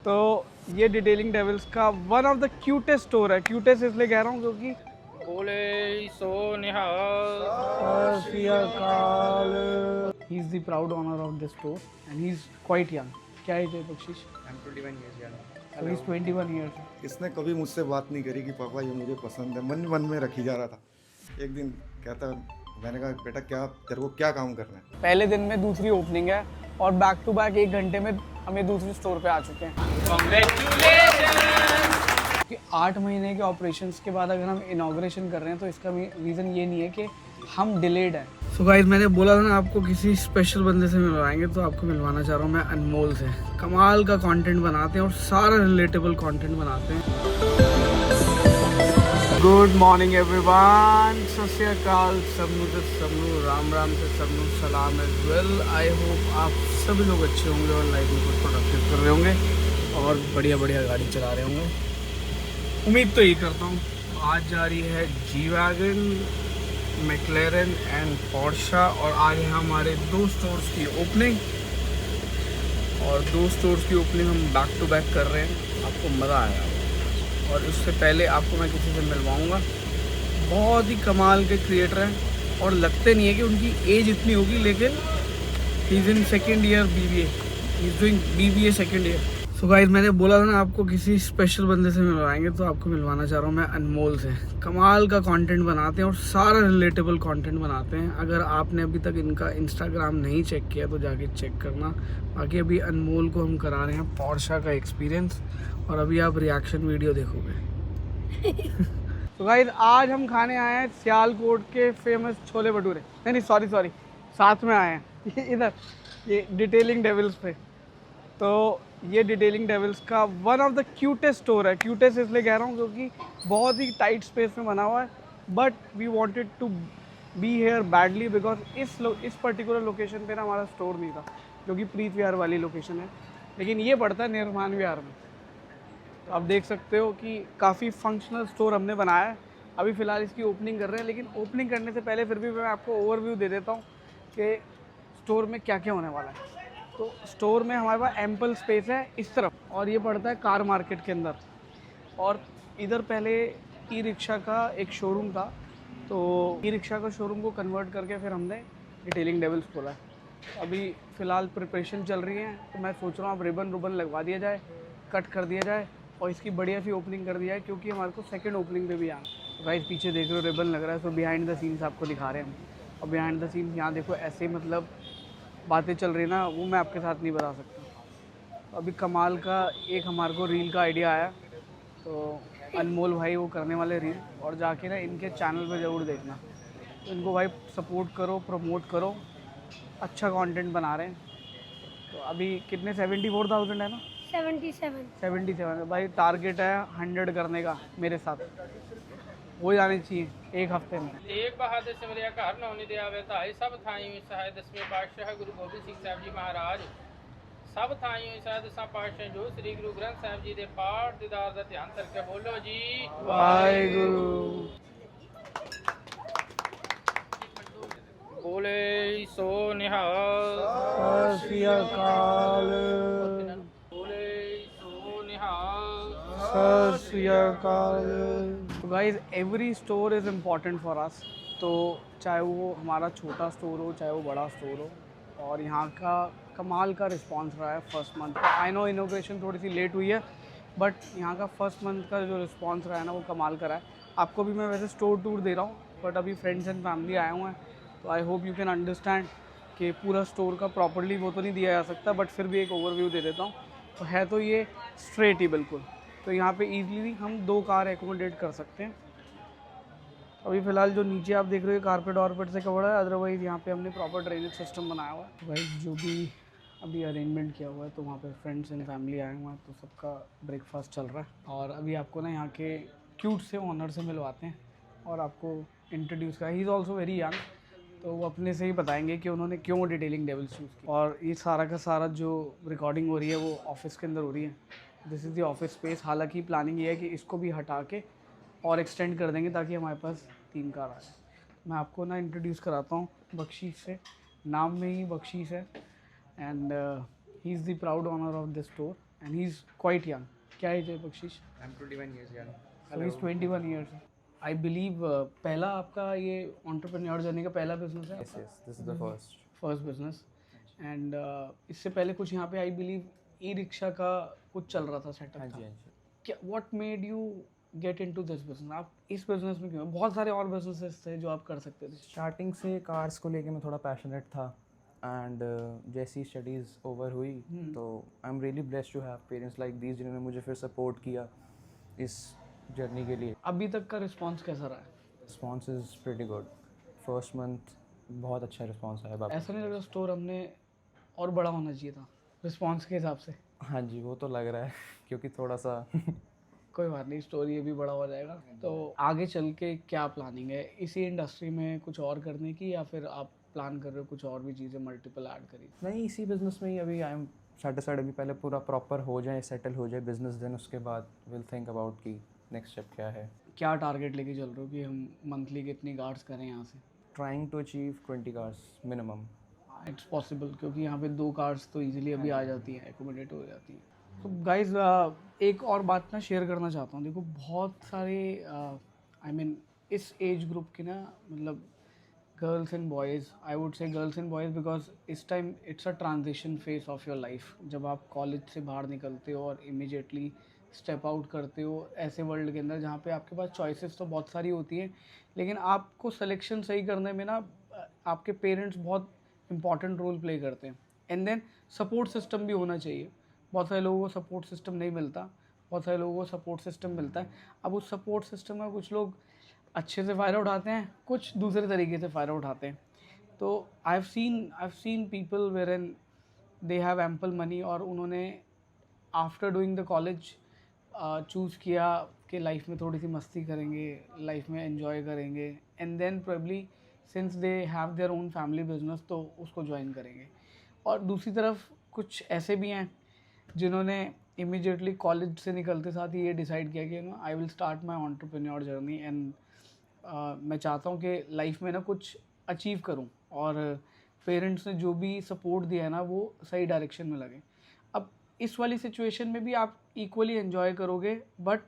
तो ये detailing devils का one of the cutest store है। क्यूटेस्ट इसलिए कह रहा हूँ क्योंकि बोले सो Nihal. He is the proud owner of this store and he is quite young. क्या एज है Bakhshish? I'm 21 years young. So he is 21 years. इसने कभी मुझसे बात नहीं करी कि पापा ये मुझे पसंद है, मन मन में रखी जा रहा था। एक दिन कहता, मैंने कहा बेटा क्या तेरे को क्या काम करना है। पहले दिन में दूसरी ओपनिंग है और बैक टू बैक 1 घंटे में हमें दूसरी स्टोर पे आ चुके हैं। कि 8 महीने के ऑपरेशंस के बाद अगर हम इनॉग्रेशन कर रहे हैं तो इसका रीज़न ये नहीं है कि हम डिलेड हैं। सो गाइस, मैंने बोला था ना आपको किसी स्पेशल बंदे से मिलवाएंगे, तो आपको मिलवाना चाह रहा हूँ मैं अनमोल से। कमाल का कंटेंट बनाते हैं और सारा रिलेटेबल कंटेंट बनाते हैं। गुड मॉर्निंग एवरीवन, सत श्री अकाल, सबनू से सबनू, राम राम से सबनू सलाम एज वेल। आई होप आप सभी लोग अच्छे होंगे और लाइफ में कुछ प्रोडक्टिव कर रहे होंगे और बढ़िया बढ़िया गाड़ी चला रहे होंगे। उम्मीद तो यही करता हूँ। आज जा रही है जी वैगन, मैक्लेरन एंड पोर्शा और आज है हमारे 2 स्टोर्स की ओपनिंग। और 2 स्टोर्स की ओपनिंग हम बैक टू बैक कर रहे हैं, आपको मज़ा आएगा। और उससे पहले आपको मैं किसी से मिलवाऊंगा, बहुत ही कमाल के क्रिएटर हैं और लगते नहीं है कि उनकी एज इतनी होगी, लेकिन he is in second year BBA, he is doing BBA second year. So guys, मैंने बोला था ना आपको किसी स्पेशल बंदे से मिलवाएंगे, तो आपको मिलवाना चाह रहा हूँ मैं अनमोल से। कमाल का कंटेंट बनाते हैं और सारा रिलेटेबल कंटेंट बनाते हैं। अगर आपने अभी तक इनका इंस्टाग्राम नहीं चेक किया तो जाके चेक करना। बाकी अभी अनमोल को हम करा रहे हैं पोर्शा का एक्सपीरियंस और अभी आप रिएक्शन वीडियो देखोगे। तो गाइस, आज हम खाने आए हैं सियालकोट के फेमस छोले भटूरे। नहीं, सॉरी, साथ में आए हैं इधर ये डिटेलिंग डेविल्स पे। तो ये डिटेलिंग डेविल्स का one of the cutest store है। क्यूटेस्ट इसलिए कह रहा हूँ क्योंकि बहुत ही टाइट स्पेस में बना हुआ है, but we wanted to be here badly because इस पर्टिकुलर लोकेशन पे ना हमारा स्टोर नहीं था, जो कि प्रीत विहार वाली लोकेशन है, लेकिन ये पड़ता है निर्माण विहार में। तो आप देख सकते हो कि काफ़ी फंक्शनल स्टोर हमने बनाया है। अभी फ़िलहाल इसकी ओपनिंग कर रहे हैं, लेकिन ओपनिंग करने से पहले फिर भी मैं आपको ओवरव्यू दे देता हूँ कि स्टोर में क्या क्या होने वाला है। तो स्टोर में हमारे पास एम्पल स्पेस है इस तरफ और ये पड़ता है कार मार्केट के अंदर। और इधर पहले ई रिक्शा का एक शोरूम था, तो ई रिक्शा का शोरूम को कन्वर्ट करके फिर हमने डिटेलिंग डेविल्स खोला है। अभी फ़िलहाल प्रिपरेशन चल रही है, तो मैं सोच रहा हूँ अब रिबन रुबन लगवा दिया जाए, कट कर दिया जाए और इसकी बढ़िया सी ओपनिंग कर दिया जाए, क्योंकि हमारे को सेकेंड ओपनिंग पे भी आना। तो गाइस, पीछे देख रहे हो रिबन लग रहा है, तो बिहाइंड द सीन्स आपको दिखा रहे हैं हम। और बिहाइंड द सीन्स यहाँ देखो, ऐसे मतलब बातें चल रही ना, वो मैं आपके साथ नहीं बता सकता। अभी कमाल का एक हमारे को रील का आइडिया आया, तो अनमोल भाई वो करने वाले रील, और जाके ना इनके चैनल पे ज़रूर देखना। तो इनको भाई सपोर्ट करो, प्रमोट करो, अच्छा कंटेंट बना रहे हैं। तो अभी कितने 74,000 है ना? 77 भाई, टारगेट है 100 करने का मेरे साथ। हो जानी चाहिए एक हफ्ते में। एक बहादुर सिमरिया का हर नौनी दिया धाई सब थाई सहाय 10वें पातशाह गुरु गोबिंद सिंह साहब जी महाराज सब थाई सहाय 10 पातशाह जो श्री गुरु ग्रंथ साहब जी दे पाठ दीदार का ध्यान करके बोलो जी वाहिगुरु। बोले सो निहाल। सत श्री अकाल। बोले सो निहाल। सत श्री अकाल। तो guys, every store is important for us. तो चाहे वो हमारा छोटा स्टोर हो, चाहे वो बड़ा स्टोर हो, और यहाँ का कमाल का रिस्पांस रहा है फर्स्ट मंथ का। आई नो इनोग्रेशन थोड़ी सी लेट हुई है, बट यहाँ का फर्स्ट मंथ का जो रिस्पांस रहा है ना, वो कमाल का रहा है। आपको भी मैं वैसे स्टोर टूर दे रहा हूँ, बट अभी फ्रेंड्स एंड फैमिली आए हुए हैं, तो I hope you can understand कि पूरा स्टोर का प्रॉपर्ली वो तो नहीं दिया जा सकता, बट फिर भी एक ओवरव्यू दे देता हूँ। तो है तो ये स्ट्रेट ही बिल्कुल, तो यहाँ पे इजीली हम 2 कार एकोमोडेट कर सकते हैं। अभी फ़िलहाल जो नीचे आप देख रहे हो कारपेट वारपेट से कवर है, अदरवाइज़ यहाँ पे हमने प्रॉपर ड्रेनेज सिस्टम बनाया हुआ है। भाई जो भी अभी अरेंजमेंट किया हुआ है, तो वहाँ पे फ्रेंड्स एंड फैमिली आए हुए हैं, तो सबका ब्रेकफास्ट चल रहा है। और अभी आपको ना यहाँ के क्यूट से ओनर से मिलवाते हैं और आपको इंट्रोड्यूस करा। He is also very young, तो वो अपने से ही बताएंगे कि उन्होंने क्यों डिटेलिंग डेविल्स चूज़ की। और ये सारा का सारा जो रिकॉर्डिंग हो रही है वो ऑफिस के अंदर हो रही है। This is the office space. हालांकि प्लानिंग ये है कि इसको भी हटा के और एक्सटेंड कर देंगे ताकि हमारे पास 3 कार आ जाए। मैं आपको ना इंट्रोड्यूस कराता हूँ बख्शीश से, नाम में ही बख्शीश है, and he is the proud owner of this store. and he's quite young. क्या एज है Bakhshish? I'm 21 years young. So he's 21 years. I believe पहला आपका ये entrepreneur journey का पहला business है? Yes, yes. This is the first. First business and इससे पहले कुछ यहाँ पे आई बिलीव ई रिक्शा का कुछ चल रहा था सेटअप हाँ था जी, हाँ जी. क्या what made you get into this business? आप इस बिजनेस में क्यों? बहुत सारे और बिजनेसेस थे जो आप कर सकते थे. स्टार्टिंग से कार्स को लेके मैं थोड़ा पैशनेट था एंड जैसी स्टडीज़ ओवर हुई तो I am really blessed to have parents like these जिन्होंने मुझे फिर सपोर्ट किया इस जर्नी के लिए. अभी तक का रिस्पॉन्स कैसा रहा है? Response is pretty good. First month बहुत अच्छा रिस्पॉन्स आया बाबा. ऐसा नहीं लग रहा स्टोर हमने और बड़ा होना चाहिए था रिस्पॉन्स के हिसाब से? हाँ जी, वो तो लग रहा है क्योंकि थोड़ा सा कोई बात नहीं, स्टोर ये भी बड़ा हो जाएगा. तो आगे चल के क्या प्लानिंग है? इसी इंडस्ट्री में कुछ और करने की या फिर आप प्लान कर रहे हो कुछ और भी चीज़ें मल्टीपल ऐड करी? नहीं, इसी बिजनेस में ही अभी आई एम सेटिस्फाइड. अभी पहले पूरा प्रॉपर हो जाए, सेटल हो जाए बिजनेस, देन उसके बाद विल थिंक अबाउट कि नेक्स्ट स्टेप क्या है. क्या टारगेट लेके चल रहे हो कि हम मंथली कितनी गार्ड्स करें यहाँ से? Trying to achieve 20 cars minimum. It's possible क्योंकि यहाँ पे 2 कार्स तो इजीली अभी आ जाती हैं, एकोमोडेट हो जाती हैं. तो गाइज एक और बात ना शेयर करना चाहता हूँ. देखो बहुत सारे आई मीन इस एज ग्रुप के ना मतलब girls and boys, I would say girls and boys because इस time it's a transition phase of your life. जब आप कॉलेज से बाहर निकलते हो और इमीडिएटली स्टेप आउट करते हो ऐसे वर्ल्ड के अंदर जहाँ पे आपके पास चॉइसेस तो बहुत सारी होती हैं, लेकिन आपको सिलेक्शन सही करने में ना आपके पेरेंट्स बहुत इंपॉर्टेंट रोल प्ले करते हैं. एंड देन सपोर्ट सिस्टम भी होना चाहिए. बहुत सारे लोगों को सपोर्ट सिस्टम नहीं मिलता, बहुत सारे लोगों को सपोर्ट सिस्टम मिलता है. अब उस सपोर्ट सिस्टम का कुछ लोग अच्छे से फ़ायदा उठाते हैं, कुछ दूसरे तरीके से फ़ायदा उठाते हैं. तो I have seen people where an they have ample money और उन्होंने after doing the college choose किया कि लाइफ में थोड़ी सी मस्ती करेंगे, लाइफ में एंजॉय करेंगे, and then probably since they have their own family business तो उसको ज्वाइन करेंगे. और दूसरी तरफ कुछ ऐसे भी हैं जिन्होंने इमीडिएटली कॉलेज से निकलते साथ ही ये डिसाइड किया कि I will start my entrepreneur journey and मैं चाहता हूँ कि लाइफ में ना कुछ अचीव करूँ और पेरेंट्स ने जो भी सपोर्ट दिया है ना वो सही डायरेक्शन में लगे. अब इस वाली सिचुएशन में भी आप इक्वली एंजॉय करोगे बट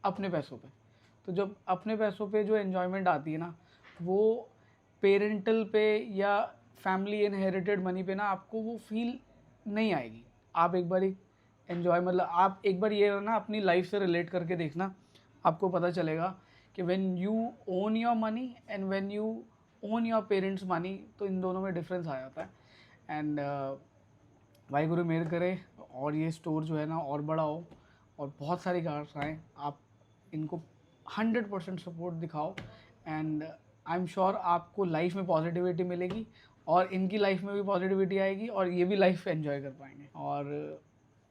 अपने पैसों पे. तो जब अपने पैसों पे जो एन्जॉयमेंट आती है ना वो पेरेंटल पे या फैमिली इनहेरिटेड मनी पे ना आपको वो फील नहीं आएगी. आप एक बार एंजॉय मतलब आप एक बार ये ना अपनी लाइफ से रिलेट करके देखना, आपको पता चलेगा कि when you own your money and when you own your parents money तो इन दोनों में डिफरेंस आ जाता है. एंड वाहिगुरु मेहर करे और ये स्टोर जो है ना और बड़ा हो और बहुत सारी कार्स आएँ. आप इनको 100% सपोर्ट दिखाओ एंड आई एम श्योर आपको लाइफ में पॉजिटिविटी मिलेगी और इनकी लाइफ में भी पॉजिटिविटी आएगी और ये भी लाइफ एंजॉय कर पाएंगे. और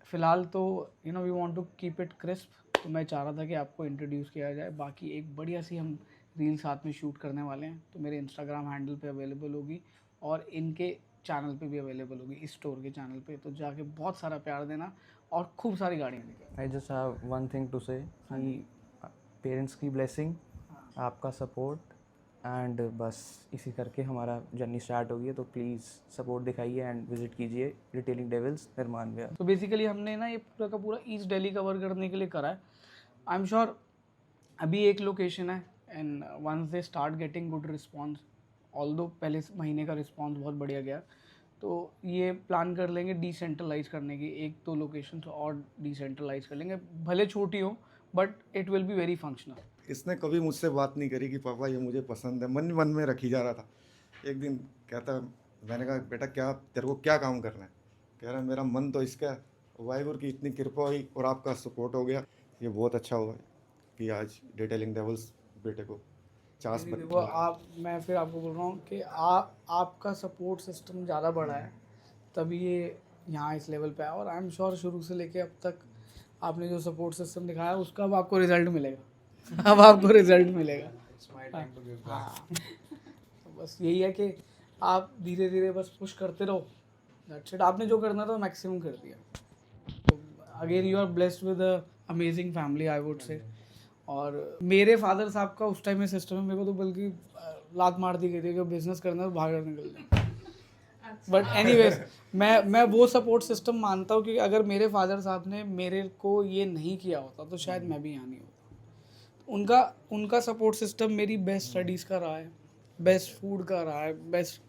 फ़िलहाल तो we want to keep it crisp. तो मैं चाह रहा था कि आपको इंट्रोड्यूस किया जाए. बाकी एक बढ़िया सी हम रील साथ में शूट करने वाले हैं तो मेरे इंस्टाग्राम हैंडल पे अवेलेबल होगी और इनके चैनल पे भी अवेलेबल होगी, इस स्टोर के चैनल पे. तो जाके बहुत सारा प्यार देना और खूब सारी गाड़ियाँ निकलें. I just have one thing to say कि पेरेंट्स की ब्लेसिंग, आपका सपोर्ट एंड बस इसी करके हमारा जर्नी स्टार्ट होगी. तो प्लीज़ सपोर्ट दिखाइए एंड विजिट कीजिए रिटेलिंग डेविल्स निर्माण विहार. तो बेसिकली हमने ना ये पूरा का पूरा ईस्ट दिल्ली कवर करने के लिए करा है. आई एम श्योर अभी एक लोकेशन है and once they start getting good response, although पहले महीने का रिस्पॉन्स बहुत बढ़िया गया तो ये प्लान कर लेंगे डिसेंट्रलाइज करने की. 1-2 लोकेशन और डिसेंट्रलाइज कर लेंगे, भले छोटी हो but it will be very functional. इसने कभी मुझसे बात नहीं करी कि पापा ये मुझे पसंद है, मन में रखी जा रहा था. एक दिन कहता, मैंने कहा बेटा क्या तेरे को क्या काम करना है? कह रहा मेरा मन तो इसका है. वाहिगुरु की इतनी कृपा हुई और आपका सपोर्ट हो गया. ये बहुत अच्छा हुआ कि आज डिटेलिंग डेविल्स बेटे को चांस देखो आप, मैं फिर आपको बोल रहा हूँ कि आपका सपोर्ट सिस्टम ज़्यादा बड़ा है तभी ये यहाँ इस लेवल पे है. और आई एम श्योर शुरू से लेके अब तक आपने जो सपोर्ट सिस्टम दिखाया उसका अब आपको रिजल्ट मिलेगा. अब आपको रिजल्ट मिलेगा. हाँ तो बस यही है कि आप धीरे धीरे बस पुश करते रहो. That's it. आपने जो करना था मैक्सिमम कर दिया. तो again you are blessed with a amazing family I would say. और मेरे फादर साहब का उस टाइम में सिस्टम है, मेरे को तो बल्कि लात मार दी गई थी कि बिजनेस करना है तो बाहर निकल जाए. बट एनीवेज मैं वो सपोर्ट सिस्टम मानता हूँ कि अगर मेरे फादर साहब ने मेरे को ये नहीं किया होता तो शायद मैं भी यहाँ नहीं होता। उनका सपोर्ट सिस्टम मेरी बेस्ट स्टडीज़ का रहा है, बेस्ट फूड का रहा है, बेस्ट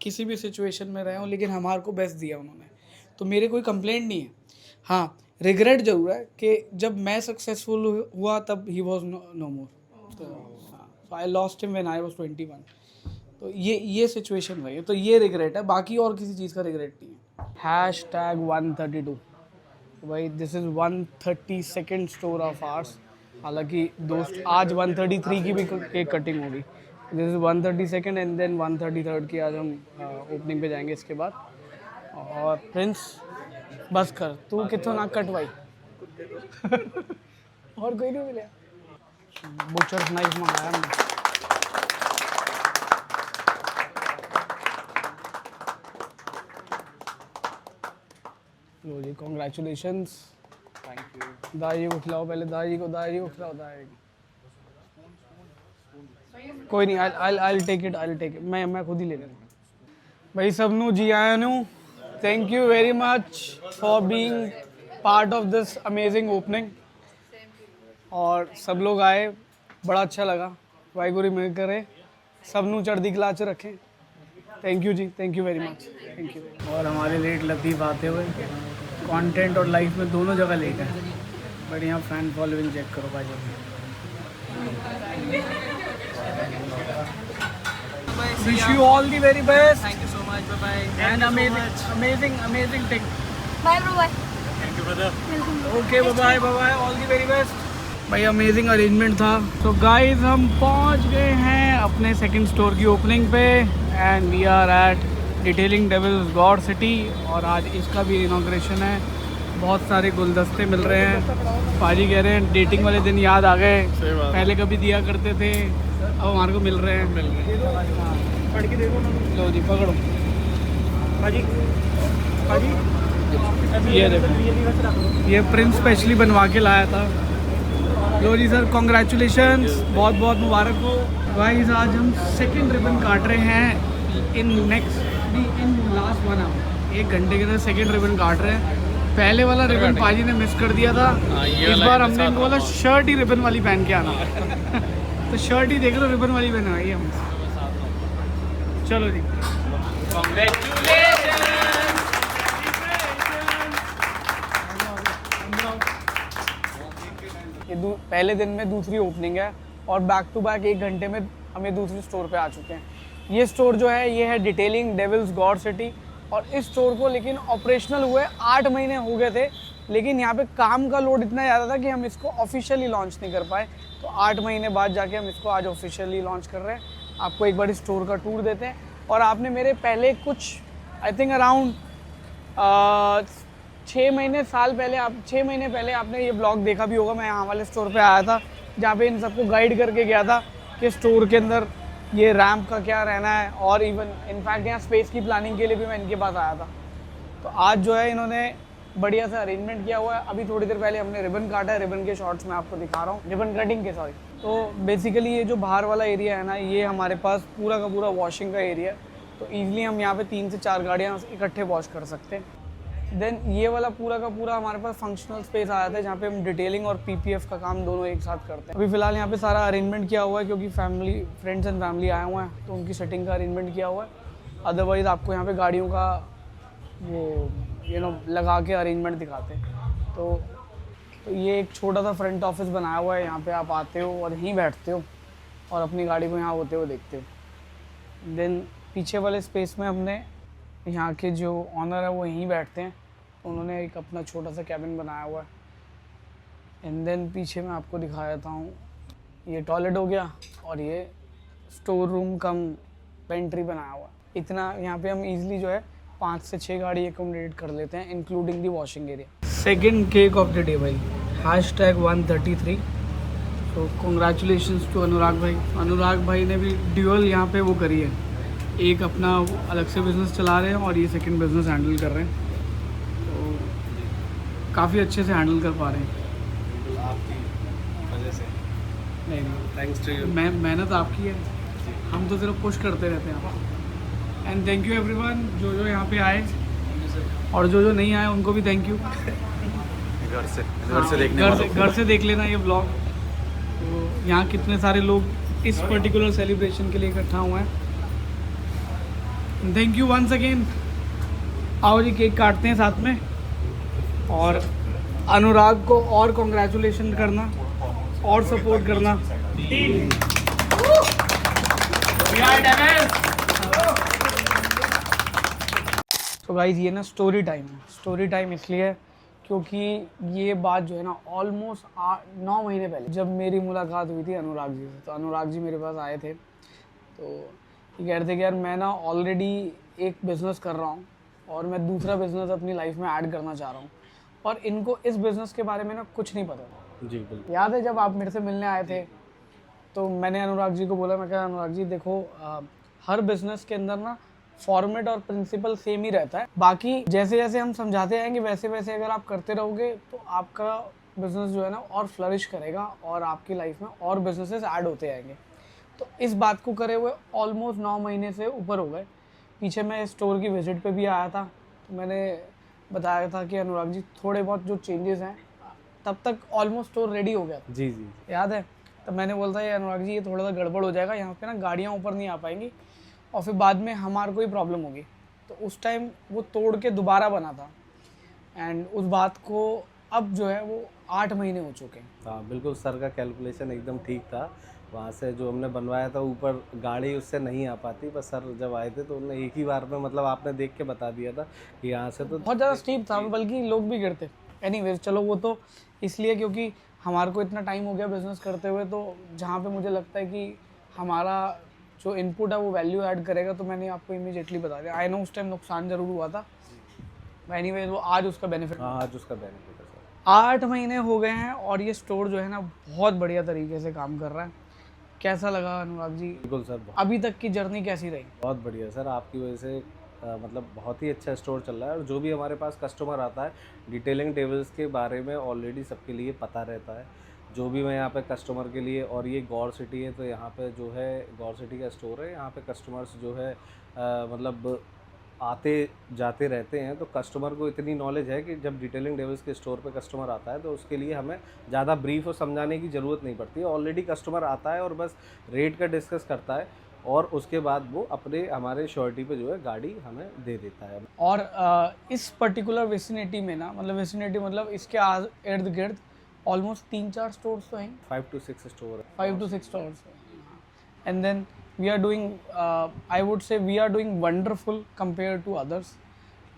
किसी भी सिचुएशन में रहे हो लेकिन हमारे को बेस्ट दिया उन्होंने, तो मेरे कोई कंप्लेंट नहीं है। हाँ, रिग्रेट जरूर है कि जब मैं सक्सेसफुल हुआ तब ही वॉज नो मोर, तो I lost him when I was 21। तो ये सिचुएशन रही है, तो ये रिग्रेट है, बाकी और किसी चीज़ का रिग्रेट नहीं है। #132 भाई, this is 132nd store of ours. हालांकि दोस्त आज 133 की भी केक कटिंग होगी। This is 132nd and then 133rd की आज हम ओपनिंग पे जाएंगे इसके बाद। और प्रिंस बस कर, तू कितों ना कटवाई और कोई नहीं मिला। बुचर नाइफ मंगाया हमने। लो जी, कॉन्ग्रेचुलेशंस। Thank you. दादी को खिलाओ पहले, दादी को खिलाओ दादी। कोई नहीं, I'll take it, मैं खुद ही ले लूँगा। भाई सबनू जी आया नू, thank you very much for being part of this amazing opening. और सब लोग आए, बड़ा अच्छा लगा। वाहिगुरू मिल करे सबनू चढ़दी कला च रखें। Thank you ji, thank you very much, thank you. और हमारे लेट लतीफ़ आते हुए कंटेंट और लाइफ में दोनों जगह लेट है। बढ़िया फैन फॉलोइंग चेक करो भाई। Wish you all the very best. Thank you so much. Bye bye. And amazing thing. Bye bye. Okay, bye bye. All the very best. भाई अमेजिंग अरेंजमेंट था। तो गाइस हम पहुंच गए हैं अपने सेकंड स्टोर की ओपनिंग पे and we are at Detailing Devils God City. और आज इसका भी इनॉग्रेशन है। बहुत सारे गुलदस्ते मिल रहे हैं। पाजी कह रहे हैं डेटिंग वाले दिन याद आ गए, पहले कभी दिया करते थे, अब हमारे को मिल रहे हैं। हाँ, पढ़ के देखो। लो जी, पकड़ो पाजी। ये देखो, ये प्रिंस स्पेशली बनवा के लाया था। लो जी सर, कॉन्ग्रेचुलेशंस, बहुत बहुत मुबारक हो। गाइस आज हम सेकंड रिबन काट रहे हैं इन लास्ट 1 आवर। 1 घंटे के अंदर सेकंड रिबन काट रहे हैं। पहले वाला रिबन पाजी ने मिस कर दिया था। इस बार हमने इनको बोला शर्ट ही रिबन वाली पहन के आना तो शर्ट ही देख लो रिबन वाली पहनवाई हम। चलो जी, ये पहले दिन में दूसरी ओपनिंग है और बैक टू बैक 1 घंटे में हम ये दूसरे स्टोर पे आ चुके हैं। ये स्टोर जो है ये है डिटेलिंग डेविल्स गॉड सिटी। और इस स्टोर को लेकिन ऑपरेशनल हुए 8 महीने हो गए थे, लेकिन यहाँ पे काम का लोड इतना ज़्यादा था कि हम इसको ऑफिशियली लॉन्च नहीं कर पाए। तो 8 महीने बाद जाके हम इसको आज ऑफिशियली लॉन्च कर रहे हैं। आपको एक बार इस स्टोर का टूर देते हैं। और आपने मेरे पहले कुछ आई थिंक अराउंड 6 महीने पहले आपने ये ब्लॉग देखा भी होगा। मैं यहाँ वाले स्टोर पे आया था जहाँ पे इन सबको गाइड करके गया था कि स्टोर के अंदर ये रैम्प का क्या रहना है। और इवन इनफैक्ट यहाँ स्पेस की प्लानिंग के लिए भी मैं इनके पास आया था। तो आज जो है इन्होंने बढ़िया सा अरेंजमेंट किया हुआ है। अभी थोड़ी देर पहले हमने रिबन काटा है, रिबन के शॉर्ट्स मैं आपको दिखा रहा हूँ, रिबन कटिंग के सॉरी। तो बेसिकली ये जो बाहर वाला एरिया है ना, ये हमारे पास पूरा का पूरा वॉशिंग का एरिया है। तो ईजिली हम यहाँ पे 3 से 4 गाड़ियाँ इकट्ठे वॉश कर सकते हैं। देन ये वाला पूरा का पूरा हमारे पास फंक्शनल स्पेस आया था जहाँ पे हम डिटेलिंग और पीपीएफ का काम दोनों एक साथ करते हैं। अभी फिलहाल यहाँ पे सारा अरेंजमेंट किया हुआ है क्योंकि फ्रेंड्स एंड फैमिली आए हुए हैं, तो उनकी सेटिंग का अरेंजमेंट किया हुआ है। अदरवाइज़ आपको यहाँ पे गाड़ियों का वो लगा के अरेंजमेंट दिखाते हैं। तो ये एक छोटा सा फ्रंट ऑफिस बनाया हुआ है। यहाँ पे आप आते हो और यहीं बैठते हो और अपनी गाड़ी को यहाँ होते हुए देखते हो। देन पीछे वाले स्पेस में हमने यहाँ के जो ऑनर है वो यहीं बैठते हैं, तो उन्होंने एक अपना छोटा सा कैबिन बनाया हुआ है। एंड देन पीछे मैं आपको दिखा देता हूँ, ये टॉयलेट हो गया और ये स्टोर रूम कम पेंट्री बनाया हुआ है। इतना यहाँ पे हम इजीली जो है 5 से 6 गाड़ी एकोमोडेट कर लेते हैं including the washing area. Second cake of the day भाई, #133। तो कॉन्ग्रेचुलेशंस टू अनुराग भाई। अनुराग भाई ने भी ड्यूअल यहाँ पे वो करी है, एक अपना अलग से बिज़नेस चला रहे हैं और ये सेकंड बिज़नेस हैंडल कर रहे हैं। तो काफ़ी अच्छे से हैंडल कर पा रहे हैं। आपकी वजह से नहीं थैंक्स टू यू। मेहनत आपकी है, हम तो सिर्फ पुश करते रहते हैं। एंड थैंक यू एवरीवन जो यहाँ पे आए, और जो नहीं आए उनको भी थैंक यू। घर से देखने घर से देख लेना ये ब्लॉग। तो यहाँ कितने सारे लोग इस पर्टिकुलर सेलिब्रेशन के लिए इकट्ठा हुए हैं। Thank you once again. आओ जी केक काटते हैं साथ में, और अनुराग को और कॉन्ग्रेचुलेशन करना और सपोर्ट करना। तो गाइस ये ना स्टोरी टाइम है। स्टोरी टाइम इसलिए है क्योंकि ये बात जो है ना ऑलमोस्ट 9 महीने पहले जब मेरी मुलाकात हुई थी अनुराग जी से। तो अनुराग जी मेरे पास आए थे, तो ये कह रहे थे कि यार मैं ना ऑलरेडी एक बिज़नेस कर रहा हूँ और मैं दूसरा बिज़नेस अपनी लाइफ में ऐड करना चाह रहा हूँ, और इनको इस बिज़नेस के बारे में ना कुछ नहीं पता था। जी बिल्कुल। याद है जब आप मेरे से मिलने आए थे तो मैंने अनुराग जी को बोला, मैं कहा अनुराग जी देखो हर बिज़नेस के अंदर ना फॉर्मेट और प्रिंसिपल सेम ही रहता है, बाकी जैसे जैसे हम समझाते आएंगे वैसे वैसे अगर आप करते रहोगे तो आपका बिज़नेस जो है ना और फ्लरिश करेगा और आपकी लाइफ में और बिजनेसेस ऐड होते आएंगे। तो इस बात को करे हुए ऑलमोस्ट 9 महीने से ऊपर हो गए। पीछे मैं स्टोर की विज़िट पे भी आया था, तो मैंने बताया था कि अनुराग जी थोड़े बहुत जो चेंजेस हैं, तब तक ऑलमोस्ट स्टोर रेडी हो गया था। जी जी याद है? तब मैंने बोलता है अनुराग जी ये थोड़ा सा गड़बड़ हो जाएगा, यहाँ पे ना गाड़ियाँ ऊपर नहीं आ पाएंगी और फिर बाद में हमारे कोई प्रॉब्लम होगी। तो उस टाइम वो तोड़ के दोबारा बना था, एंड उस बात को अब जो है वो 8 महीने हो चुके हैं। हाँ बिल्कुल, सर का कैलकुलेशन एकदम ठीक था। वहाँ से जो हमने बनवाया था ऊपर गाड़ी उससे नहीं आ पाती, बस सर जब आए थे तो उन्होंने एक ही बार में मतलब आपने देख के बता दिया था कि यहाँ से तो बहुत ज़्यादा स्टीप था, बल्कि लोग भी गिरते। एनीवेज चलो वो तो इसलिए क्योंकि हमारे को इतना टाइम हो गया बिज़नेस करते हुए, तो जहाँ पे मुझे लगता है कि हमारा जो इनपुट है वो वैल्यू ऐड करेगा, तो मैंने आपको इमीडिएटली बता दिया। आई नो उस टाइम नुकसान ज़रूर हुआ था, एनीवेज वो आज उसका बेनिफिट। हाँ आज उसका बेनिफिट है सर। 8 महीने हो गए हैं और ये स्टोर जो है ना बहुत बढ़िया तरीके से काम कर रहा है। कैसा लगा अनुराग जी? बिल्कुल सर, अभी तक की जर्नी कैसी रही? बहुत बढ़िया सर, आपकी वजह से मतलब बहुत ही अच्छा स्टोर चल रहा है। और जो भी हमारे पास कस्टमर आता है, डिटेलिंग टेबल्स के बारे में ऑलरेडी सबके लिए पता रहता है। जो भी मैं यहाँ पे कस्टमर के लिए, और ये गौर सिटी है तो यहाँ पे जो है गौर सिटी का स्टोर है, यहाँ पे कस्टमर्स जो है मतलब आते जाते रहते हैं, तो कस्टमर को इतनी नॉलेज है कि जब डिटेलिंग टेबल्स के स्टोर पे कस्टमर आता है तो उसके लिए हमें ज़्यादा ब्रीफ और समझाने की ज़रूरत नहीं पड़ती है। ऑलरेडी कस्टमर आता है और बस रेट का डिस्कस करता है, और उसके बाद वो अपने हमारे श्योरिटी पे जो है गाड़ी हमें दे देता है। और इस पर्टिकुलर विसिनिटी में ना, मतलब विसिनिटी मतलब इसके इर्द गिर्द ऑलमोस्ट 3-4 स्टोर्स तो हैं, 5 to 6 स्टोर है। 5 to 6 stores. And then we are doing, I would say we are doing wonderful compare to others.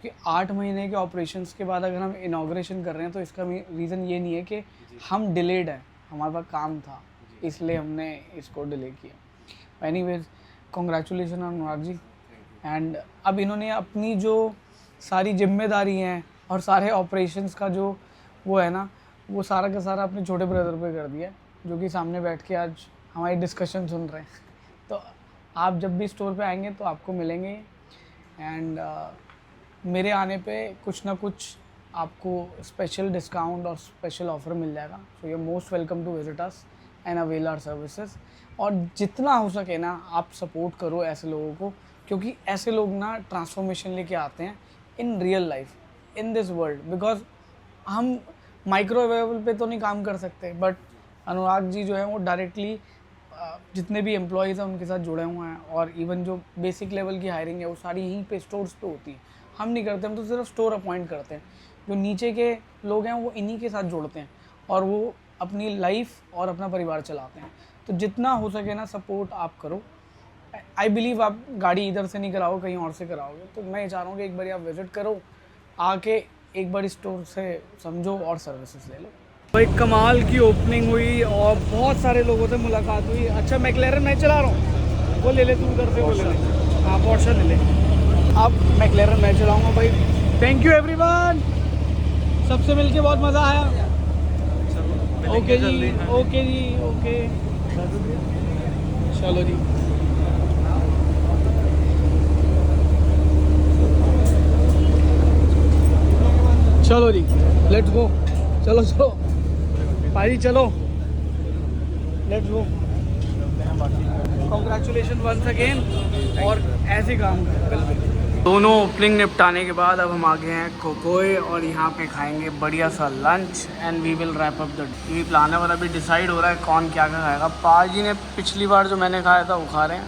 कि 8 महीने के ऑपरेशंस के बाद अगर हम इनाग्रेशन कर रहे हैं तो इसका रीज़न ये नहीं है कि हम डिलेड है, हमारे पास काम था इसलिए हमने इसको डिले किया। Anyways congratulation Anurag ji. एंड अब इन्होंने अपनी जो सारी जिम्मेदारी हैं और सारे ऑपरेशंस का जो वो है ना, वो सारा का सारा अपने छोटे ब्रदर पे कर दिया, जो कि सामने बैठ के आज हमारी डिस्कशन सुन रहे हैं। तो आप जब भी स्टोर पे आएंगे तो आपको मिलेंगे, एंड मेरे आने पे कुछ ना कुछ आपको स्पेशल डिस्काउंट और स्पेशल ऑफ़र मिल जाएगा। So you most welcome to visit us and avail our services. और जितना हो सके ना आप सपोर्ट करो ऐसे लोगों को, क्योंकि ऐसे लोग ना ट्रांसफॉर्मेशन लेके आते हैं in real life, in this world. Because हम माइक्रोवेव पे तो नहीं काम कर सकते, बट अनुराग जी जो है वो डायरेक्टली जितने भी एम्प्लॉयज़ हैं उनके साथ जुड़े हुए हैं, और इवन जो बेसिक लेवल की हायरिंग है वो सारी यहीं पे स्टोर्स पे होती है। हम नहीं करते, हम तो सिर्फ स्टोर अपॉइंट करते हैं। जो नीचे के लोग हैं वो इन्हीं के साथ जुड़ते हैं और वो अपनी लाइफ और अपना परिवार चलाते हैं। तो जितना हो सके ना सपोर्ट आप करो। आई बिलीव आप गाड़ी इधर से नहीं कराओ, कहीं और से कराओगे, तो मैं ये चाह रहा हूँ कि एक बार आप विज़िट करो, आके एक बार स्टोर से समझो और सर्विसेज ले लो। भाई कमाल की ओपनिंग हुई और बहुत सारे लोगों से मुलाकात हुई। अच्छा मैक्लेरन मैं चला रहा हूँ, वो ले ले तू उधर से, वो ले ले। हाँ पोर्शे ले ले। अब मैक्लेरन मैं चलाऊँगा भाई। थैंक यू एवरीवन, सबसे मिलके बहुत मज़ा आया। ओके जी, ओके जी, ओके चलो जी। चलो जी लेट्स गो, चलो चलो भाई चलो let's go. Congratulation once again, और ऐसे काम करें। दोनों ओपनिंग निपटाने के बाद अब हम आ गए हैं कोकोए और यहाँ पे खाएंगे बढ़िया सा lunch and we will wrap up the ये प्लान है। और अभी डिसाइड हो रहा है कौन क्या क्या खाएगा। पाजी ने पिछली बार जो मैंने खाया था वो खा रहे हैं,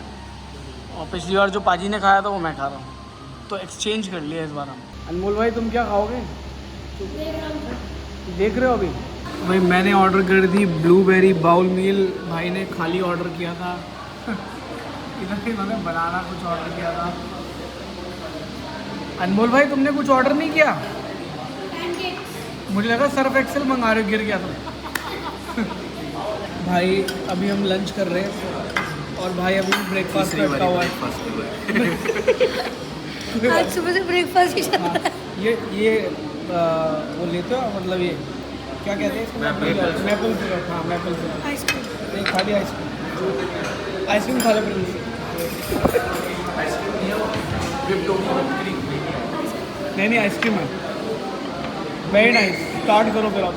और पिछली बार जो पाजी ने खाया था वो मैं खा रहा हूँ, तो एक्सचेंज कर लिया इस बार हम। अनमोल भाई तुम क्या खाओगे? देख रहे हो अभी भाई मैंने ऑर्डर कर दी ब्लूबेरी बाउल मील, भाई ने खाली ऑर्डर किया था इधर इन्होंने बनाना कुछ ऑर्डर किया था। अनमोल भाई तुमने कुछ ऑर्डर नहीं किया? मुझे लगा सर्फ एक्सेल मंगा रहे हो, गिर गया तुम भाई अभी हम लंच कर रहे हैं और भाई अभी ब्रेकफास्ट करता हुआ है। आज सुबह से ब्रेकफास्ट ही चल रहा है। ये वो लेते हो मतलब ये क्या कहते हैं इसको? Maple syrup. हाँ मैपल सिरप। आइसक्रीम एक खाली आइसक्रीम, आइसक्रीम खा ले प्रिंस। नहीं आइसक्रीम है। वेरी नाइस, स्टार्ट करो फिर आप।